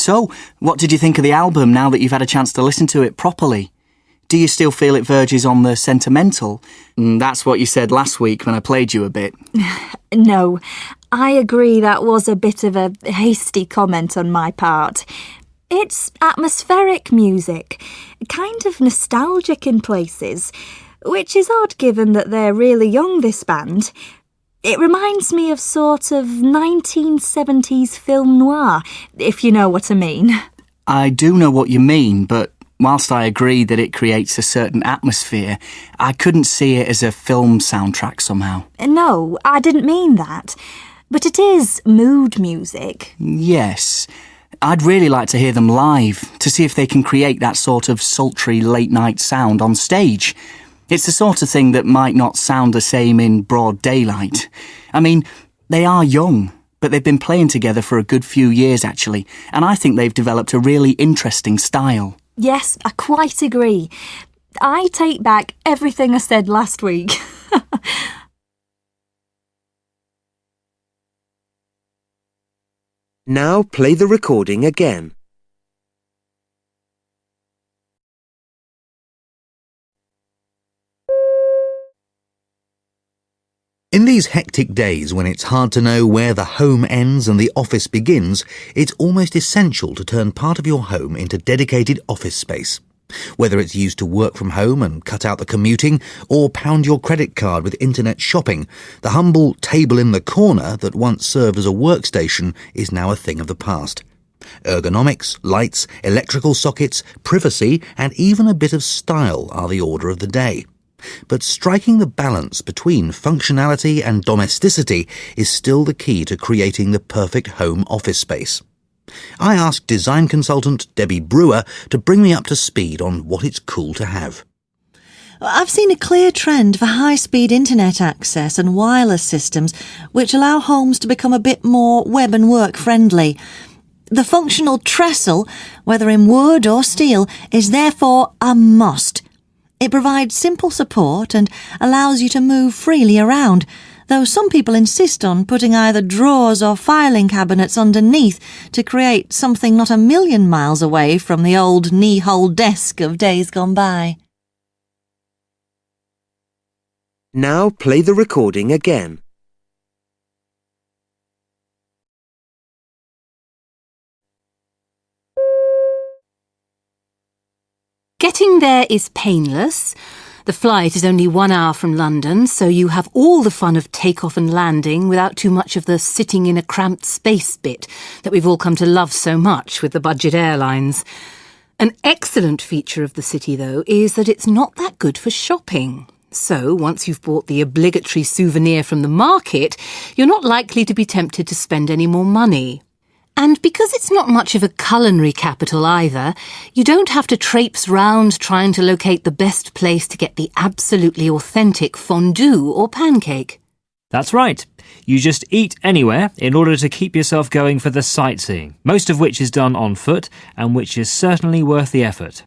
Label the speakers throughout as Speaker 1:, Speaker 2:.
Speaker 1: So, what did you think of the album now that you've had a chance to listen to it properly? Do you still feel it verges on the sentimental? That's what you said last week when I played you a bit.
Speaker 2: No, I agree that was a bit of a hasty comment on my part. It's atmospheric music, kind of nostalgic in places, which is odd given that they're really young, this band. It reminds me of sort of 1970s film noir, if you know what I mean.
Speaker 1: I do know what you mean, but whilst I agree that it creates a certain atmosphere, I couldn't see it as a film soundtrack somehow.
Speaker 2: No, I didn't mean that. But it is mood music.
Speaker 1: Yes. I'd really like to hear them live, to see if they can create that sort of sultry late-night sound on stage. It's the sort of thing that might not sound the same in broad daylight. I mean, they are young, but they've been playing together for a good few years, actually, and I think they've developed a really interesting style.
Speaker 2: Yes, I quite agree. I take back everything I said last week.
Speaker 3: Now play the recording again.
Speaker 4: In these hectic days when it's hard to know where the home ends and the office begins, it's almost essential to turn part of your home into dedicated office space. Whether it's used to work from home and cut out the commuting, or pound your credit card with internet shopping, the humble table in the corner that once served as a workstation is now a thing of the past. Ergonomics, lights, electrical sockets, privacy, and even a bit of style are the order of the day. But striking the balance between functionality and domesticity is still the key to creating the perfect home office space. I asked design consultant Debbie Brewer to bring me up to speed on what it's cool to have.
Speaker 5: I've seen a clear trend for high-speed internet access and wireless systems which allow homes to become a bit more web and work friendly. The functional trestle, whether in wood or steel, is therefore a must. It provides simple support and allows you to move freely around, though some people insist on putting either drawers or filing cabinets underneath to create something not a million miles away from the old knee-hole desk of days gone by.
Speaker 3: Now play the recording again.
Speaker 6: Getting there is painless. The flight is only 1 hour from London, so you have all the fun of takeoff and landing without too much of the sitting in a cramped space bit that we've all come to love so much with the budget airlines. An excellent feature of the city, though, is that it's not that good for shopping. So, once you've bought the obligatory souvenir from the market, you're not likely to be tempted to spend any more money. And because it's not much of a culinary capital either, you don't have to traipse round trying to locate the best place to get the absolutely authentic fondue or pancake.
Speaker 7: That's right. You just eat anywhere in order to keep yourself going for the sightseeing, most of which is done on foot and which is certainly worth the effort.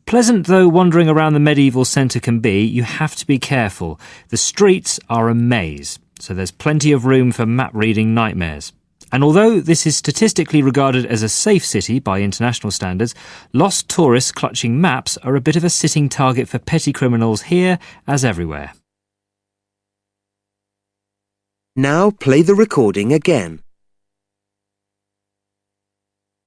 Speaker 7: Pleasant though wandering around the medieval centre can be, you have to be careful. The streets are a maze, so there's plenty of room for map-reading nightmares. And although this is statistically regarded as a safe city by international standards, lost tourists clutching maps are a bit of a sitting target for petty criminals here as everywhere.
Speaker 3: Now play the recording again.